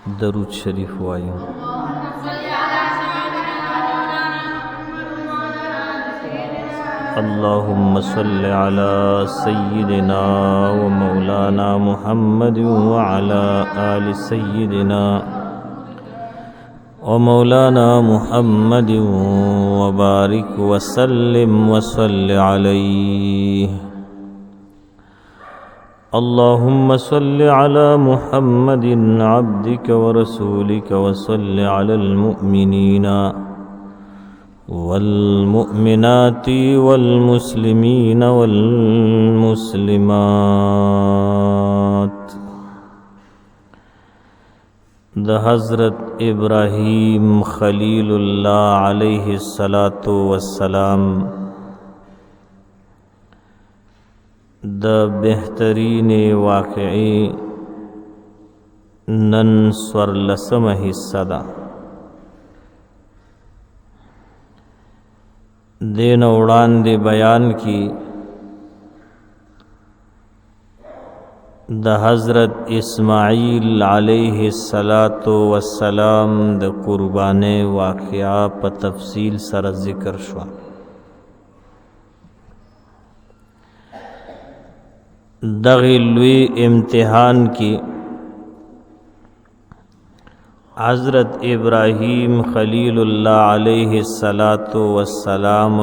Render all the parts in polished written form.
درود شریف وایو. اللهم صل على سيدنا ومولانا محمد وعلى آل سيدنا ومولانا محمد وبارك وسلم وصل عليه. اللهم صل على محمد عبدك ورسولك وصل على المؤمنين والمؤمنات والمسلمين والمسلمات. ده حضرت ابراہیم خلیل اللہ علیہ الصلاۃ والسلام د بہترین واقعی نن سورلسم حصہ دا دین وړاندې بیان کی د حضرت اسماعیل علیہ السلام د قربانې واقعہ په تفصیل سره ذکر شو. دغه لوی امتحان کی حضرت ابراہیم خلیل اللہ علیہ السلام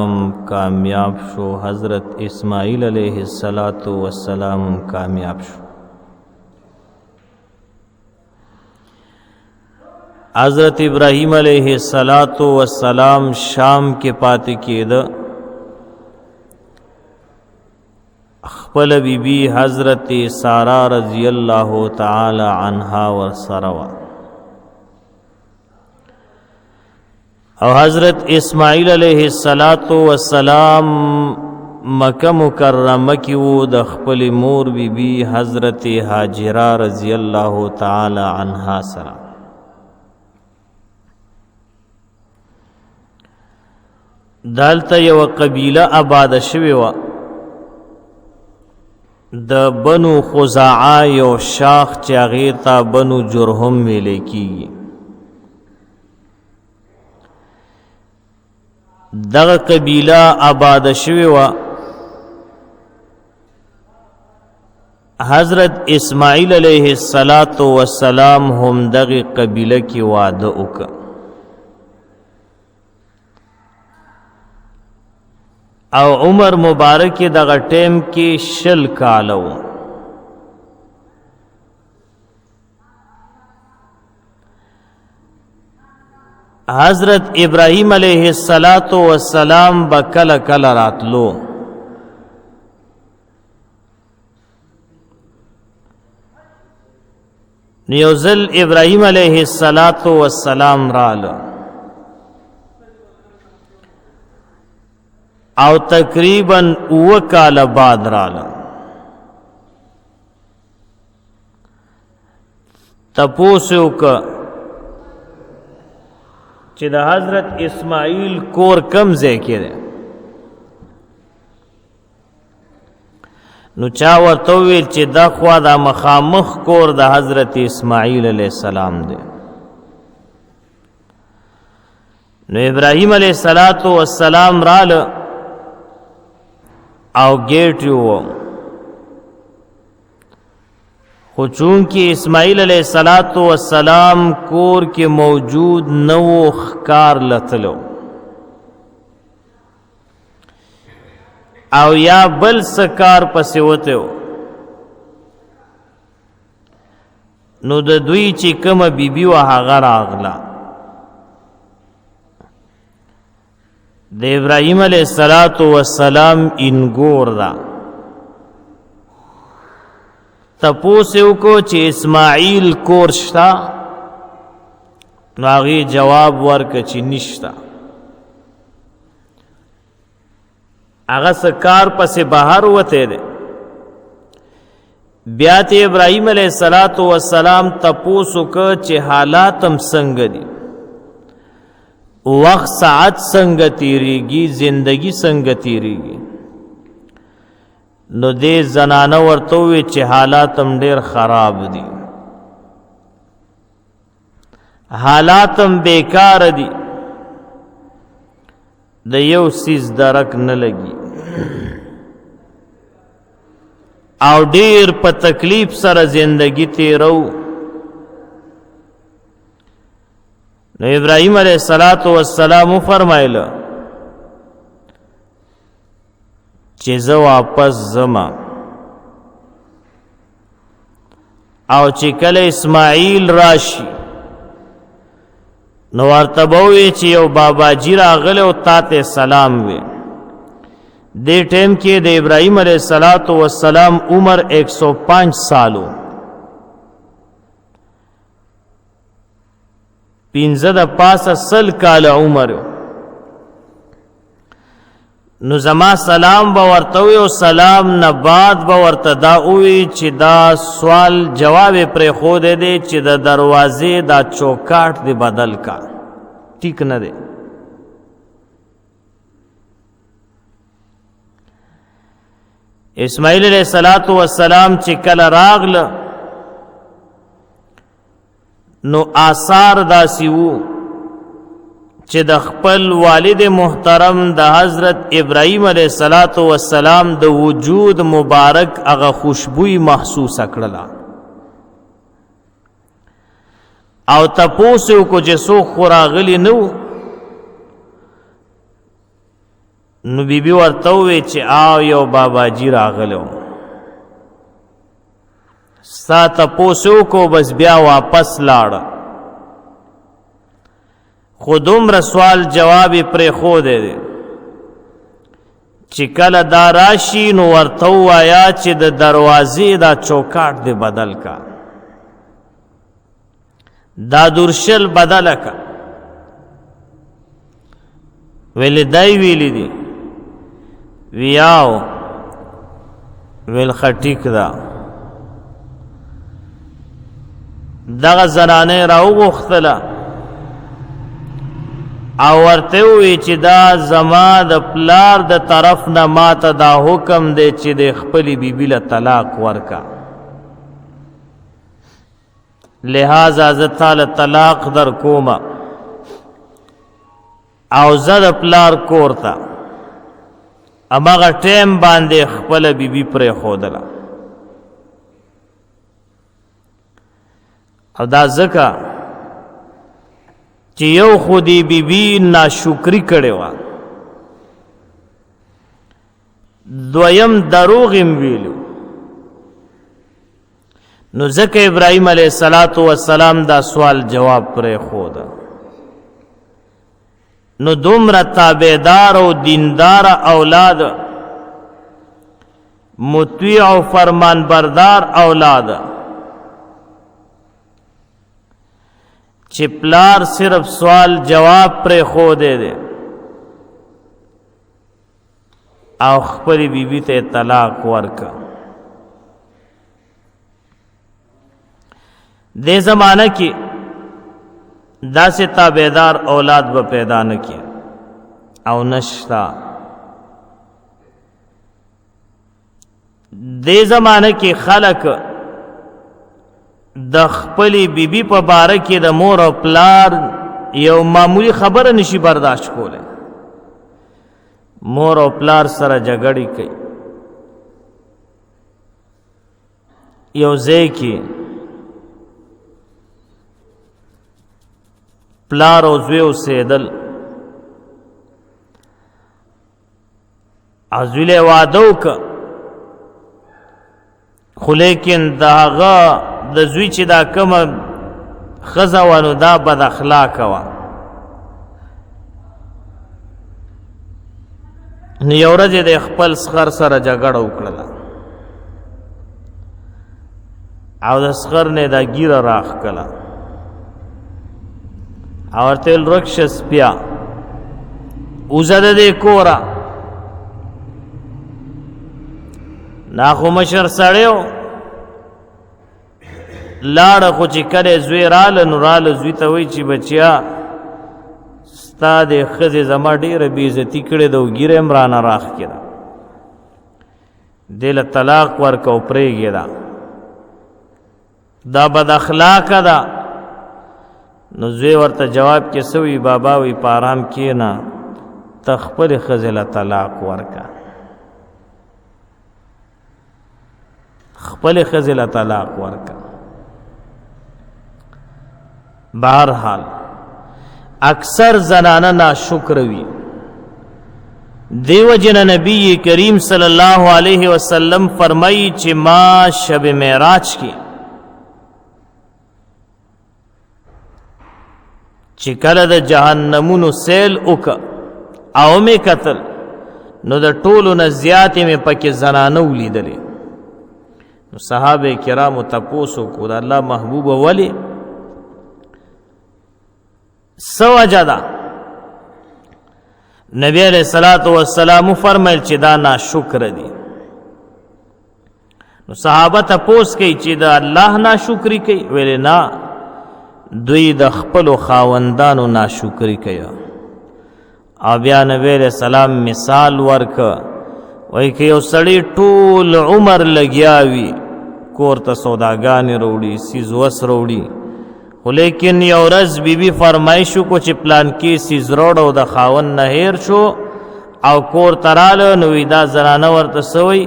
کامیاب شو، حضرت اسماعیل علیہ السلام کامیاب شو. حضرت ابراہیم علیہ السلام شام کے پاتے کېده، خپل بی بی حضرت سارا رضی اللہ تعالی عنہا ورسره وه، او حضرت اسماعیل علیہ السلام مکہ مکرمہ کی وہ د خپل مور بی بی حضرت ہاجرہ رضی اللہ تعالی عنہا سره. دالته یو قبیله آباد شوی و، د بنو خزاعه یو شاخ چې هغې ته بنو جرهم ویلی کیږي. دغه قبیله آباد شوی و. حضرت اسماعیل علیہ السلام هم دغه قبیله کی واده وکړه، او عمر مبارک دغه ټیم کې 60 کاله و. حضرت ابراہیم علیہ السلام بکل کل راتلو، نیوزل ابراہیم علیہ السلام رالو، او تقریباً 9 کال بعد رالو. تپوسو که چې د حضرت اسماعیل کور کم ځای کې دی، نو چا ورته وویل چې دا خوا دا مخامخ کور د حضرت اسماعیل علیہ السلام دی. نو ابراہیم علیہ السلام راله او گیٹ یو، خو چونکہ اسماعیل علیہ السلام کور کے موجود نو خکار لتلو، او یا بل سکار پسی وتو، نو د دوی چې کومه بیبي وه هغه راغله. د ابراہیم علیہ السلام انګور دا تپوس وکړو چې اسماعیل کور شته؟ نو هغې جواب ورکړه چې نشته. هغه څه کار پسې بهر وتی دی. بیا ته ابراہیم علیہ السلام تپوس وکړه چې حالات هم څنګه دي، وقت ساعت څنګه تیریږي، زندگی څنګه تیریږي. نو دې زنانه ورته وویل چې حالات هم ډېر خراب دي. حالاتم بیکار دی د یو سیز درک نه لګي او ډیر په تکلیف سره زندگی تیرو. نو ابراهیم علیہ الصلوۃ والسلام فرمایله چې زه واپس زما او چې کله اسماعیل راشي نو ورته به ووایي چې یو باباجي راغلی او تا ته سلام وی. دې ټیم کې د ابراهیم علیہ الصلوۃ والسلام عمر 105 سالو، 15 د پاسه 100 کال عمر. نو زما سلام به ورته وي او سلام نه بعد به ورته دا وي چې دا سوال جواب پرې خو دی چې د دروازې دا چوکاټ دی بدل کا، ټیک نه دی. اسماعیل علیہ الصلوۃ والسلام چې کله راغله نو آثار داسی وو چې د خپل والد محترم د حضرت ابراهیم علیہ الصلوۃ والسلام د وجود مبارک هغه خوشبوئی محسوس کړله او تاسو کو چې سو خوراغلی نو نو بیبي ورته وی چې آو یو باباجي راغلو ستا تاسو کو بس بیا واپس لاړ. خودم رسوال جواب پر خو دے چې کله دا راشي نو ورته وایا چې د دروازې دا چوکاټ دی بدل کا، دا درشل بدل کا. ویلی دای ویلی دی ویاو ویل خټیک دا دغه زنانه راو غختله او ورته وی چې دا زما د پلار د طرف نه ماته دا حکم دی چې د خپل بیبي له طلاق ورکا، لہذا زه تعالی طلاق در کومه او زه د پلار کور ته اماغه ټیم باندې خپل بیبي پرې خودله. او دا ځکه چې یو خودی بیبي ناشکری کړي وا، دویم دروغم ویلو. نو ځکه ابراهیم علیہ الصلوۃ والسلام دا سوال جواب پرې خود. نو دومره تابعدار او دیندار اولاد، مطیع او فرمان بردار اولاد چې پلار صرف سوال جواب پر خو دے او خپل بیبی ته طلاق ورکا. دې زمانہ کې داسې تابعدار اولاد به پیدا نه کی او نشتا. دې زمانہ کې خلق د خپل بیبي په باره کې د مور او پلار یو معمولی خبره نشي برداشت کوله. مور او پلار سره جګړې کوي، یو ځای کې پلار او زوی اوسېدل، ازویله واده وکړه، خو لیکن د هغه د زوی چې دا کومه ښځه وه نو دا بد اخلاقه وه. نو یو ورځ یې د خپل سخر سره جګړه وکړله او د سخر نه دا ګیره راښکله او ورته ویل رکشه سپیا وځه د دې کوره. دا خو مشر سړی و، لاړه خو چې کله زوی راله نو راله زوی ته وایي چې بچیا ستا د ښځې زما ډېره بېعزتي کړې ده او ګیره یې م رانه راښکې ده، دې له طلاق ورکه او پرېږې ده، دا بد اخلاقه ده. نو زوی ورته جواب کې سوی بابا وی پارام کینا تخپل خزل طلاق ورکا خپل خزل طلاق ورکا. بہرحال اکثر زنانه ناشکر وی دیو جن نبی کریم صلی اللہ علیہ وسلم فرمائی چې ما شب معراج کی چې کله د جهنمونو سیل وک او می قتل نو د ټولو نه زیاتې می پکې زنانه ولیدلې. نو صحابه کرامو تپوسو کو د الله محبوب ولی سوجدا نبی علیہ الصلوۃ والسلام فرمایل چې دا ناشکر دي. نو صحابه تپوس کوي چې دا الله ناشکری کوي ویل نه دوی د خپل خاوندانو ناشکری کوي. او بیا نبی علیہ السلام مثال ورک وای که یو سړی ټول عمر لګیاوي کور ته سوداګانې وروړي سیز وس وروړي خو لیکن یو ورځ بیبي فرمایشو کو چې پلان کې سیز روړ او د خاون نه هیر شو او کور ته راله نو دا زنانه ورته سوی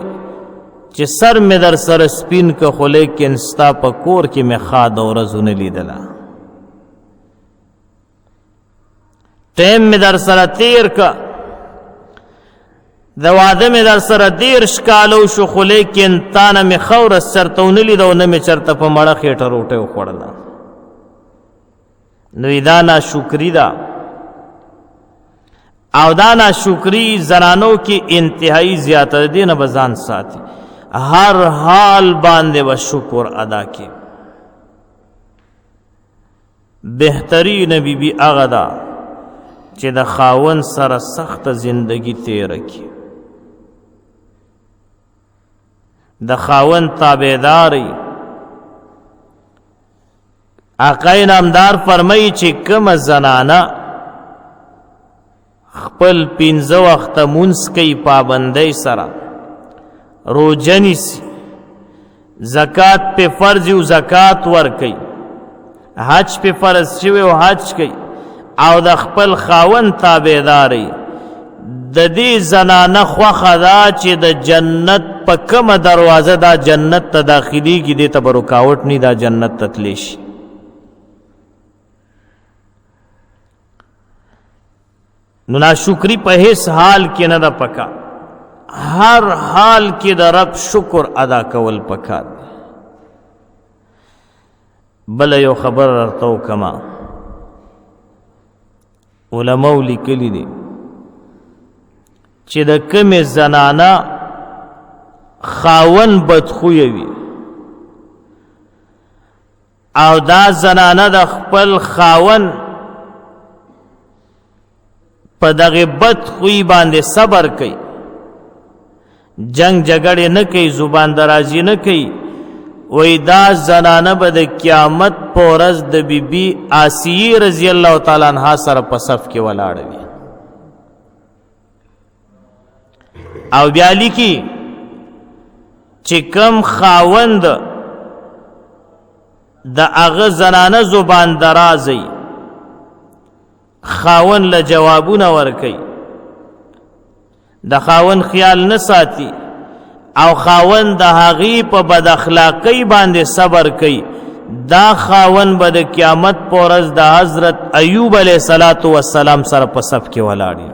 چې سر مې در سره سپین که خو لیکن ستا په کور کې مې ښه د ورځونه لیدله ټیم مې در سره تیر که د واده مې در سره 10 کالو شو خو لیکن تا نه مې ښه ورځ چرته ونه لیده او نه مې چرته په مړه خېټه روټۍ وخوړله. نو دا ناشکري ده او دا ناشکري زنانو کې انتهایی زیاته دی نه به ځان ساتي هر حال باندې به شکر ادا کی. بهترین بیبي هغه ده چې د خاون سره سخت زندگی تیر کی د خاون تابعداري. آقا نامدار فرمایي چې کوم زنانه خپل 15 وخت مونږ کوي پابندۍ سره روزه نیسي زکات په فرض او زکات ور کوي حج په فرض شوی او حج کوي او د خپل خاون تابعداري د دې زنانه خوخه ده چې د جنت په کومه دروازه دا جنت ته داخليږي دې ته به رکاوټ نه دا جنت ته تللی شي. نو ناشکری په هیڅ حال کې نه ده پکار هر حال کې د رب شکر ادا کول پکار. بل یو خبر ورته کما علماء لیکلی دي چې د کومې زنانه خاون بدخویه وي او دا زنانه د خپل خاون په دغه بدخویی باندې صبر کوي جنگ جګړه نه کوي زبان درازي نه کوي وای دا زنانه به د قیامت په ورځ د بیبي آسیه رضی الله تعالی عنها سره په صف کې ولاړ وي. او بیا لیکي چې کم خاوند د هغه زنانه زبان درازي خاون له جوابونه ورکي د خاون خیال نه ساتي او خاون د هغې په بد اخلاقی باندې صبر کوي دا خاون به د قیامت په ورځ د حضرت ایوب علیه السلام سره په صف کې ولاړي.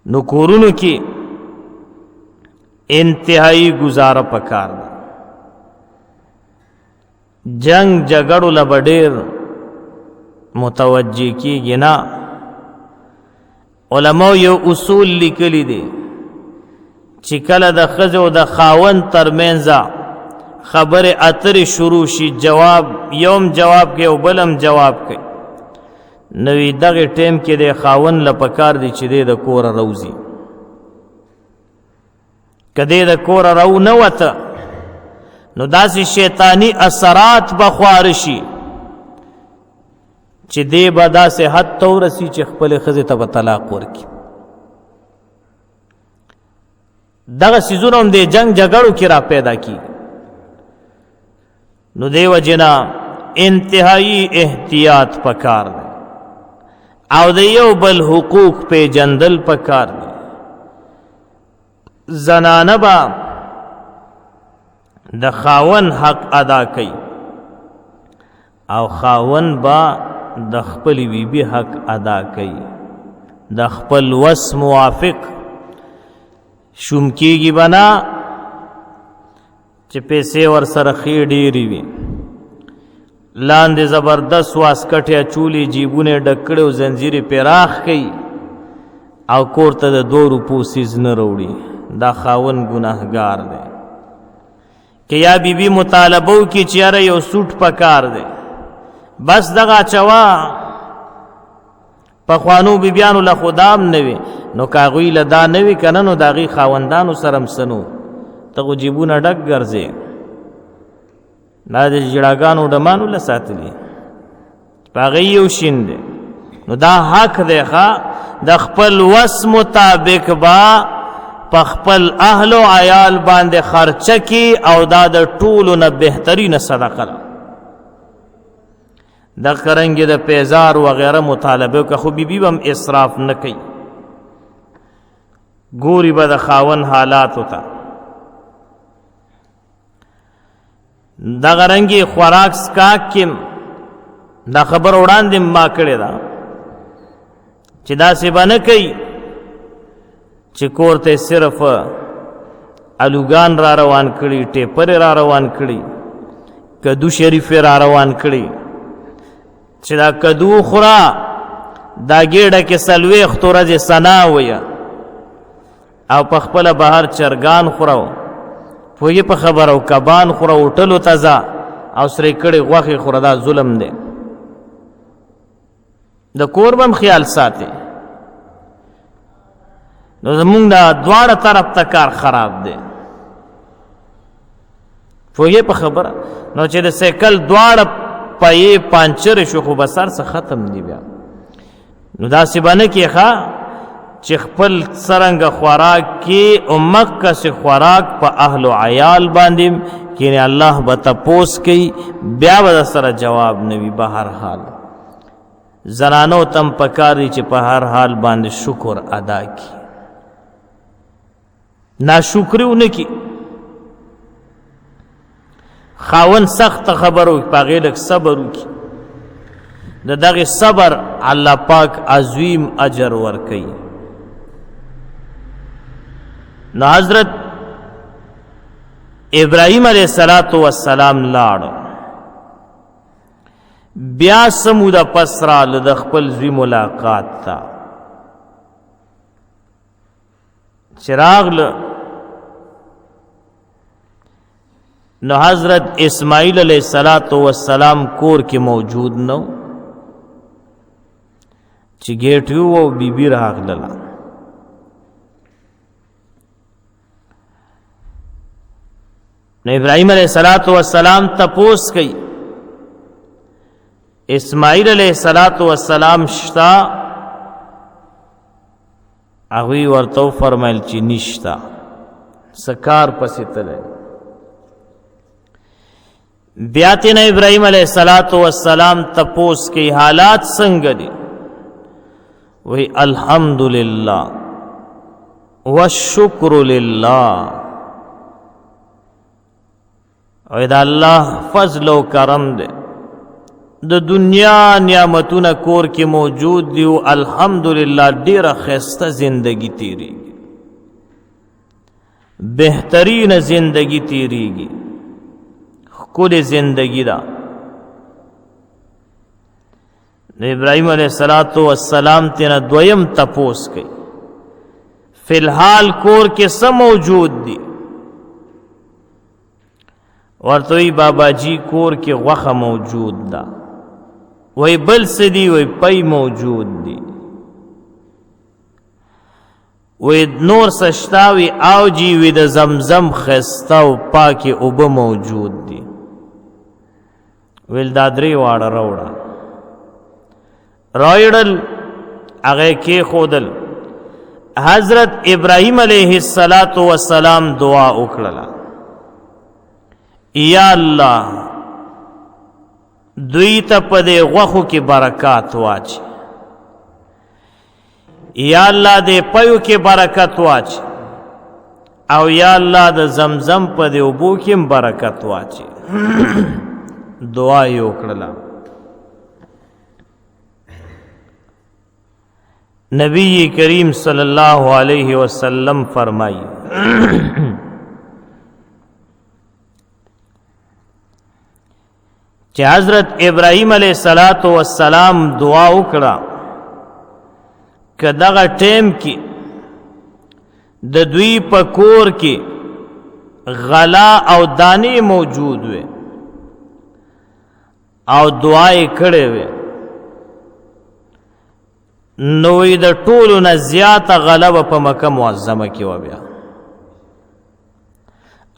نو کورونو کې انتهایی گزاره پکار ده جنگ جګړو له ډېر متوجه کیږي نه. علماء یو اصول لیکلی دي چې کله د ښځې او د خاوند ترمنځ خبرې اترې شروع شي جواب یوم جواب کوي او بلم جواب کوي نو دغه ټیم کې د خاوند له پکار دي چې د کوره روزي کدی د کوره رو نه وته نو داسې شیطانی اثرات بخوار شي چې دی به داسې حد ته ورسي چې خپلې ښځې ته به طلاق ورکړي. دغه څیزونه هم د جنگ جګړو کې را پیدا کېږي نو دیو جنا انتہائی احتیاط پکار دی او د یو بل حقوق پہ جندل پکار دی. زنانه با د خاون حق ادا کئی او خاون با د خپل بیبی حق ادا کئی. د خپل وس موافق شوم کیږي بنا چې پیسې ور سره خې ډېرې وي، لاندې زبردست واسکټیا چولی جیبونه ډکړې او زنجیرې پراخ کړي او کور ته د 2 روپو سیز نه راوړي، دا خاون ګناهګار دی. که یا بیبي مطالبه وکړي چې یاره یو سوټ پکار دی، بس دغه اچوا. پخوانو بیبیانو له خدام نه وي، نو که هغوی له دا نه وي که نه، نو د هغې خاوندانو سره هم څه نو، ته خو جیبونه ډک ګرځې. دا د جړاګانو ډمانو له ساتلي، په هغې یو شین دی. نو دا حق دی ښه، د خپل وس مطابق با په خپل اهل و عیال باندې خرچه کی او دا د ټولو نه بهترینه صدقه ده. د قرنګې د پیزار وغیره مطالبه که خو بیبي به هم اسراف نه کوي، ګوري به د خاون حالاتو ته. دغه رنګې خوراک سکاک کې دا خبر وړاندې ما کړې ده چې داسې به نه کوي چې کور ته صرف الوګان را روان کړي، ټیپرې را روان کړي، کدو شریفې را روان کړي چې دا کدو خورا دا ګېډه کې 40 ورځې سنا ویه او په خپله بهر چرګان خورو، پوهې په خبره، او کبان خوره، هوټلو ته ځه او سرې کړې غوښې خوره. دا ظلم دی. د کور به هم خیال ساتي. نو زمونږ دا دواړه طرف ته کار خراب دی، پوهې په خبره. نو چې د سیکل دواړه پایې پانچرې شو، خو به سر څه ختم دی بیا. نو داسې به نه کې ښه چې خپل څرنګه خوراک کې او مقص خوراک په اهل و عیال باندې کینې الله به تپوس کوي، بیا به سره جواب نه وي. به هر حال زنانو تم پکار دي چې په هر حال باندې شکر ادا کړي، ناشکري ونه کړي. خاون سخت خبرو په هغې لږ صبر وکړي، د دغې صبر الله پاک عظیم اجر ورکوي. نو حضرت ابراهیم علیہ السلام لاړ، بیا سموده پس راله د خپل زوی ملاقات ته. چې راغله نو حضرت اسماعیل علیہ السلام کور کې موجود نو، چې گیټ یو او بیبي راغله. نو ابراهیم علیہ السلام تپوس کئی اسماعیل علیہ السلام شتا؟ هغوی ورته فرمایل چې نشتا، سکار پسې تللی. بیا تینا ابراهیم علیہ السلام تپوس کئی حالات څنګه دي؟ وی الحمدللہ والشکر للہ، او دا اللہ فضل و کرم دے، د دنیا نعمتونه کور کې موجود دی، او الحمدللہ ډیره خسته زندگی تیریږي، بهترین زندگی تیریږي، ښکلې زندگی ده. د ابراهیم علیہ السلام تینا دویم تپوس کئی فی الحال کور کې څه موجود دی؟ ورتوی بابا جی کور کې غوښه موجود ده. وی بل څه دی؟ وی پی موجود دی. وی نور څه شته؟ وی او جی وی د زمزم ښایسته او پاکې اوبه موجود دی. ویل دا درې واړه راوړه. راوړل، هغه کېښودل. حضرت ابراهیم علیہ السلام دعا وکړله، یا الله دوی ته په دې غوښو کې برکات واچي یا الله دې پیو کې برکت واچي او یا الله د زمزم په دې اوبو کې برکت واچي دعا یې وکړله نبی کریم صلی اللہ علیہ وسلم فرمائی کہ حضرت ابراہیم علیہ السلام دعا وکړه کہ دغه ټیم کې د دوی په کور کې غلا او دانی موجود وي او دعا یې کړې وي نوې د ټولو نه زیاته غلبه په مکه معظمه کې و بیا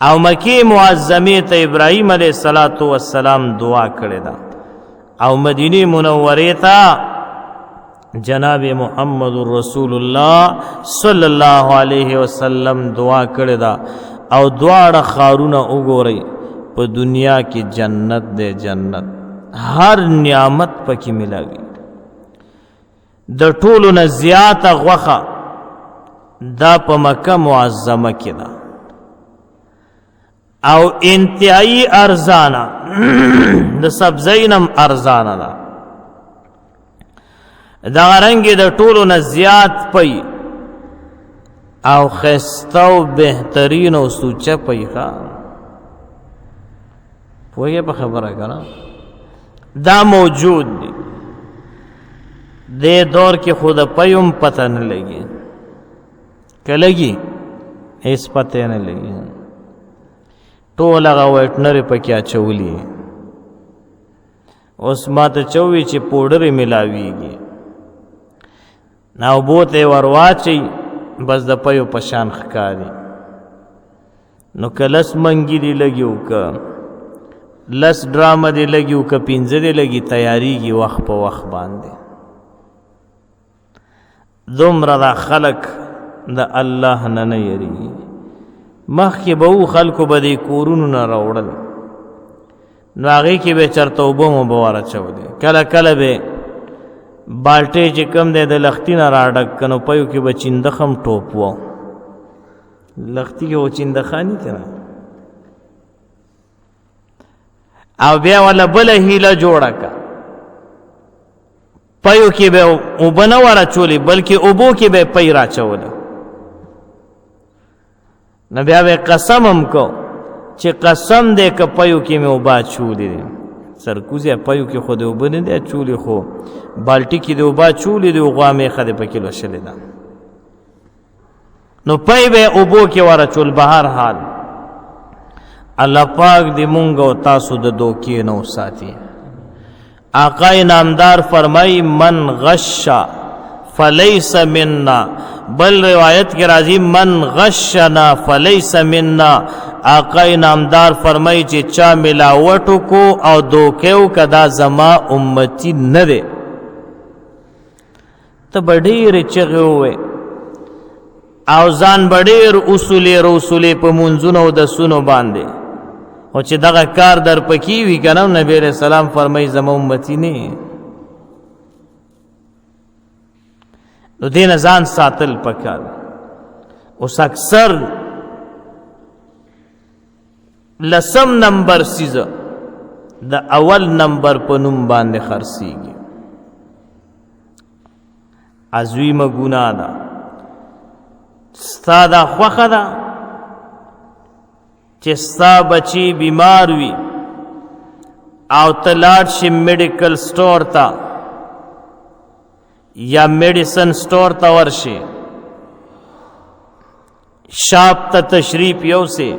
او مکی معظمه ته ابراهیم علیه السلام دعا کړې ده او مدینه منوره ته جناب محمد رسول الله صلی الله علیه وسلم دعا کړې ده او دواړه خارونه وګورئ په دنیا کې جنت ده جنت هر نعمت پکې ملاوي د ټولو نه زیاته غوښه دا په مکه معظمه کې ده او انتهایی ارزانه د سبزینم ارزانه ده دا رنګ د ټولو نه زیات پي او خسته او بهترین او سوچه پي ښه پوهیږئ په خبره که نه دا موجود دی دے دور کې خود پيوم پتہ نه لګي که لګي هیڅ پتہ نه لګي ټول هغه ویټنري پکې اچولي اوس ماته چوي چې پوډرې ملاویږي نو بوته ورواچي بس د پيو پشان ښکاري نو کلس منګي دی لګیو که لس ډرامه دی لګیو که پنځه دی لګي تیاریږي وخت په وخت باندې دومره دا خلق د الله نه یریږي مخکې به و خلکو به دې کورونو نه راوړل نو هغې کې به چېرته اوبه مو به ورچولې کله کله به بالټې چې کوم دی د لختي نه راډک که نو پیو کې به چندخ هم ټوپ و لختي کې و چندخاني که نه او بیا والا بله هیله جوړه که پیو کې به اوبه نه ورچولې بلکې اوبو کې به پی راچولې نو بیا به قسم هم کو چې قسم دی که پیو کې مې اوبه اچولې دي سرکوزی پیو کې خو د اوبه نه دی اچولې خو بالټي کې د اوبه اچولې دي غوا میخه دې پکې لوشلې ده نو پی به اوبو کې ورچول به هر حال الله پاک دې مونږ او تاسو د دوکې نه وساتي آقا نامدار فرمائی من غش فلیس منا بل روایت کی راضی من غشنا فلیس منا آقا نامدار فرمائی چې چا ملاوټو کو او دوکیو کدا زما امتی نه ده ته بډیر چغوي او ځان بډیر اصولې په منځونو د سونو باندې او چې دغه کار در پکی وی کنه نبی علیہ السلام فرمای زما امتی نه نو دین ځان ساتل پکار اوس اکثر لسم نمبر سیزه د اول نمبر په نوم باندې خرڅیږي عظیمه ګناه ده ستا دا خوښه ده چې ستا بچی بیمار وي او ته لاړ شي میډیکل سٹور ته یا میډیسن سٹور ته ورشي شاپ ته تشریف یوسې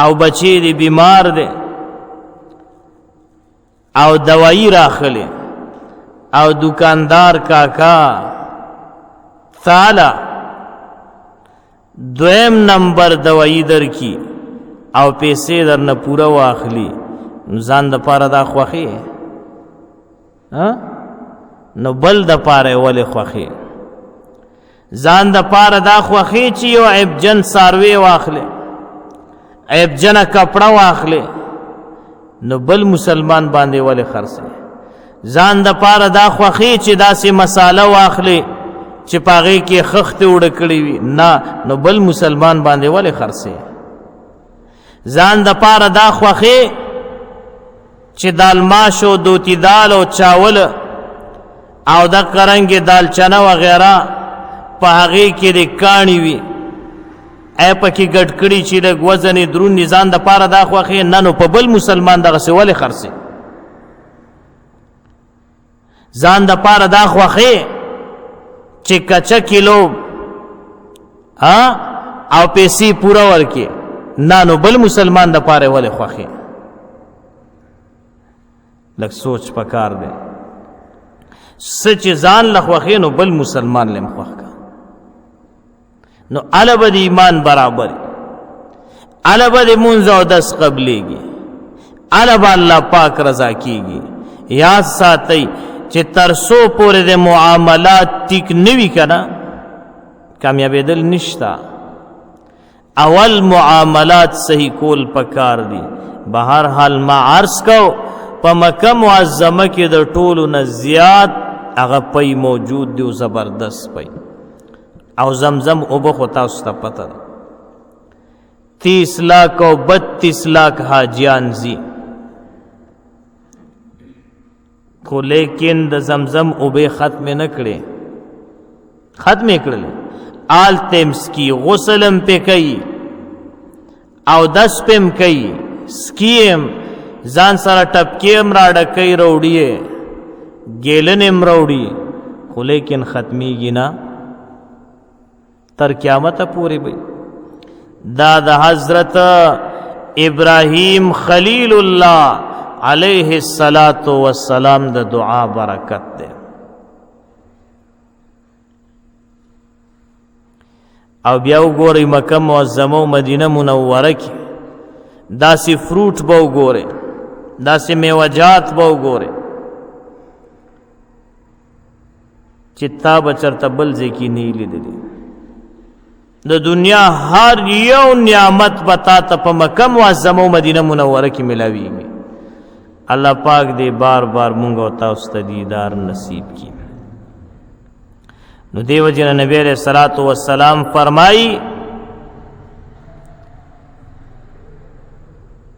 او بچی دی بیمار دی او دوايي راخلي او دکاندار کاکا تعالی دویم نمبر دوايي در کی او پیسې در نه پورا واخلي ځان د پاره دا خوخي نو بل د پاره ولې خوخي ځان د پاره دا خوخي چې یو عیب جن ساروي واخلي عیب جنه کپڑا واخلې نو بل مسلمان باندې ولې خرڅې ځان د پاره دا خوښي چې داسې مساله واخلې چې پاغې کې خښتې وړه کړې وي نه نو بل مسلمان باندې ولې خرڅې ځان د پاره دا خوښي چې دال ماش او دوتی دال او چاول او د قرنګ دالچنه وغیرہ په هغې کې د کاڼي وي ای پکې ګډ کړي چې لږ وزن یې دروند ځان د پاره دا خوښې نه نو په بل مسلمان دغسې ولې خرڅې ځان د پاره دا خوښې چې کچه کیلو او پیسې پوره ورکې نه نو بل مسلمان د پاره ولې خوښې لږ سوچ پکار دی څه چې ځان له خوښې نو بل مسلمان لم خوښ کا نو اله به د ایمان برابر اله به د مونځ او دس قبلېږي اله به الله پاک رضا کېږي یاد ساتئ چې تر څو پورې د معاملات ټیک نه وي که نه کامیابېدل نشته اول معاملات صحیح کول پکار دي بهر حال ما عرض کو په مکه معظمه کې د ټولو نه زیات هغه پی موجود دی او زبردست پی او زمزم اوبه خو تاسو ته پته ده 30 لاک او 32 لاک حاجیان زی خو لیکن د زمزم اوبه ختم نه کړي ختم کړل آل تیمس کی غسلم پہ کئی او دس پم کئی سکیم ځان سره ټپکیم را ډکې روړی ګیلنم روړی خو لیکن ختمیږي نه تر قیامت پورې به دا د حضرت ابراهیم خلیل الله علیه الصلاۃ والسلام د دعا برکت ده او بیا وګورئ مکه معظمه او مدینه منوره کې داسې فروټ به وګورئ داسې میوجات به وګورئ چې تا به چېرته بل ځای کې نه یې لیدلي د دنیا هر یو نعمت به تا ته په مکه معظمه او مدینه منوره کې ملاویږي الله پاک دې بار بار مونږ او تاسو ته دیدار نصیب کړي نو دیو جن نبی علیہ الصلوۃ والسلام فرمائی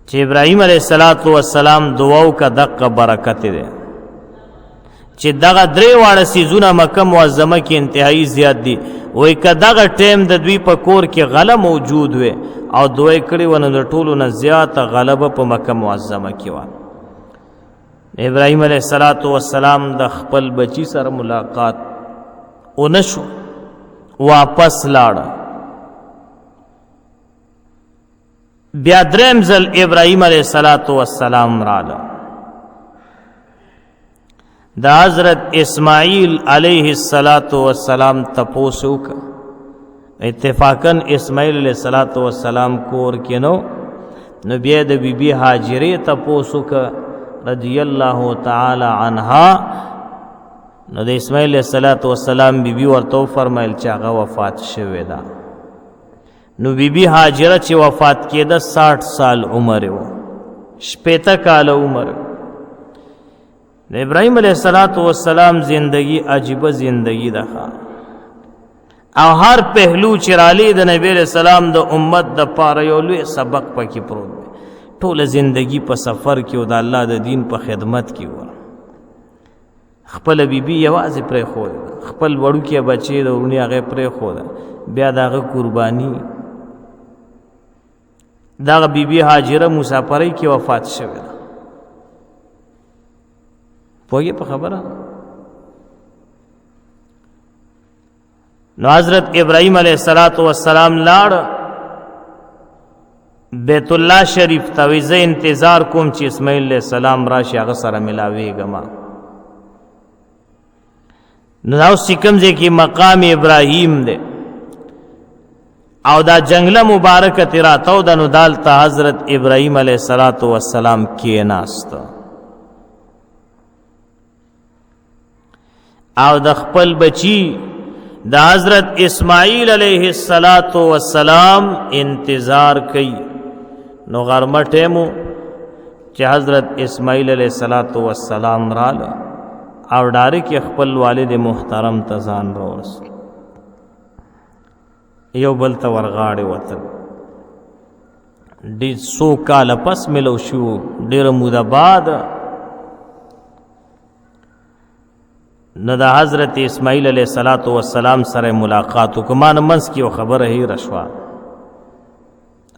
چې ابراهیم علیہ الصلوۃ والسلام دعاو کا دقه برکت ده چې دغه درې واړه سيزونه مکه معظمه کې انتهایی زیات دي وای که دغه ټیم د دوی په کور کې غله موجود وي او دوی کړي ونه د ټولو نه زیاته غلبه په مکه معظمه کې و ابراهیم علیہ الصلوۃ والسلام د خپل بچی سره ملاقات اونشو واپس لاړ بیا دریم ځل ابراهیم علیہ الصلوۃ والسلام رااله د حضرت اسماعیل علیہ الصلوۃ والسلام تپوس وکړه اتفاقا اسماعیل علیہ الصلوۃ والسلام کور کې نو بیا د بیبي هاجرې تپوس وکړه رضی الله تعالی عنها نو د اسماعیل علیہ الصلوۃ والسلام بیبي ورته فرمایل چې هغه وفات شوی ده نو بیبي هاجره چې وفات کېده 60 سال عمر و 60 کال عمر د ابراهیم علیہ الصلوۃ والسلام زندگی عجیب زندگی ده او هر پهلو چې رالی د نبی علیہ السلام د امت د پاره یو لوی سبق پکې پروت دی ټول زندگی په سفر کې او د الله د دین په خدمت کې و خپل بیبي یوازې پرې خو خپل وړوکی بچی د ورونی هغه پرې خو بیا دغه قربانی دغه بیبي هاجره مسافرۍ کې وفات شوه پوهیږي په خبره نو حضرت ابراهیم علیہ الصلوۃ والسلام لاړ بیت الله شریف ته وی زه انتظار کوم چې اسماعیل علیہ السلام راشي هغه سره ملاویږم نو دا سکم ځای کې مقام ابراهیم دی او دا جنگله مبارکه تیراتو د نو دالته حضرت ابراهیم علیہ الصلوۃ والسلام کېناست او د خپل بچی د حضرت اسماعیل علیہ الصلوۃ والسلام انتظار کوي نو غرمه ټیمو چې حضرت اسماعیل علیہ السلام راله او ډایرک خپل والد محترم ته ځان راورسول یو بل ته ورغاړې وتل ډېر څو کاله پس ملو شو ډېره موده بعد نو د حضرت اسماعیل علیہ السلام سره ملاقات وکړه ما نه منځ کې یو خبره هېره شوه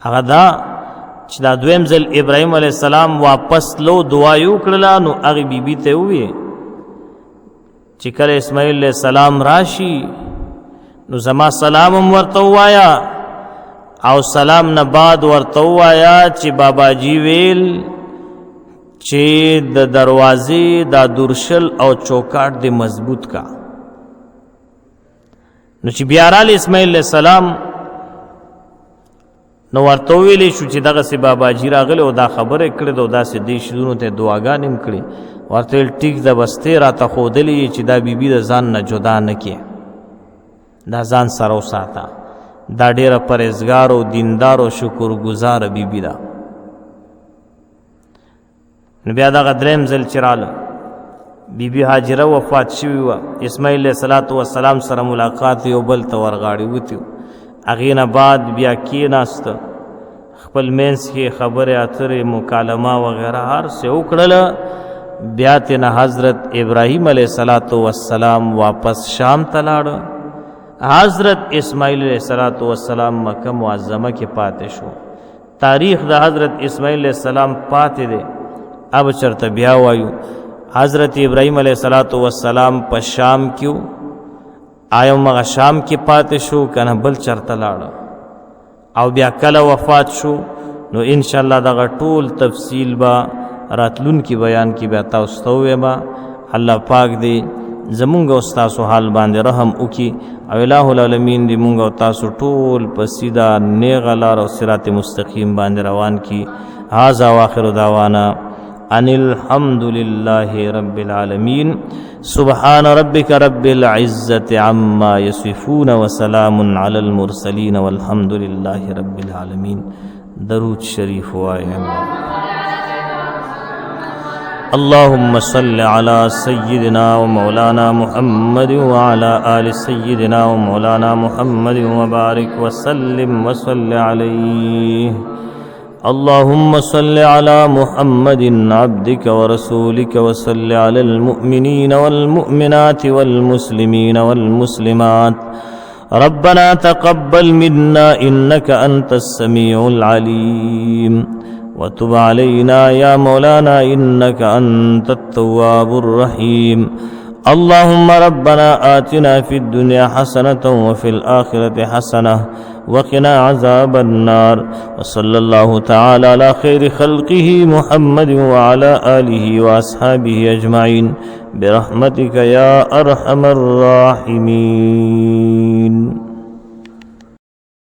هغه دا چې دا دویم ځل ابراهیم علیہ السلام واپس لو دعا یې وکړله نو هغې بیبي ته وویې چې کله اسماعیل علیہ السلام راشي نو زما سلام هم ورته ووایه او سلام نه بعد ورته ووایه چې باباجي ویل چې د دروازې دا درشل او چوکاټ دې مضبوط کا نو چې بیا رالی اسماعیل علیہ السلام نو ورته ویلی شو چې دغسې باباجي راغلی او دا خبره کړې ده او داسې دې شیزونو ته دعاګانې هم کړي ورته ویل ټیک ده بس ته راته ښودلې چې دا بیبي د ځان نه جدا نه کړې دا ځان سره وساته دا ډېره پرهیزګار او دیندار او شکرګزاره بیبي ده نو بیا دغه دریم ځل چې راله بیبي هاجره وفات شوې وه اسماعیل علیہ السلام سره ملاقات یو بل ته ورغاړې وتي هغې نه بعد بیا کېناسته خپل منځ کې خبرې اترې مکالمه وغیره هر څه وکړله بیا تېنه حضرت ابراهیم علیہ السلام واپس شام ته لاړه حضرت اسماعیل علیہ السلام مکه معظمه کې پاتې شو تاریخ د حضرت اسماعیل علیہ السلام پاتې دی اب چرته بیا وایو حضرت ابراهیم علیہ السلام په شام کې آیا مغه شام کې پاتې شو کنه بل چرته لاړه او بیا کله وفات شو نو ان شاء الله دغه ټول تفصیل با راتلون کی بیان کی بیا تاسو ته وایم الله پاک دی زمونږ او تاسو حال باندې رحم وکي او الہ العالمین دی مونږ او تاسو ټول په سیده نیغه لار او صراط مستقیم باندې روان کی هاذا واخر دعوانا ان الحمد لله رب العالمين سبحان ربك رب العزة عما يصفون وسلام على المرسلين والحمد لله رب العالمين درود شریف وایه اللهم صل على سيدنا ومولانا محمد وعلى آل سيدنا ومولانا محمد وبارك وسلم وصل عليه اللهم صل على محمد عبدك ورسولك وصل على المؤمنين والمؤمنات والمسلمين والمسلمات ربنا تقبل منا إنك أنت السميع العليم وتب علينا يا مولانا إنك أنت التواب الرحيم اللهم ربنا آتنا في الدنيا حسنة وفي الآخرة حسنة وقنا عذاب النار وصلى الله تعالى على خير خلقه محمد وعلى آله وأصحابه أجمعين برحمتك يا أرحم الراحمين.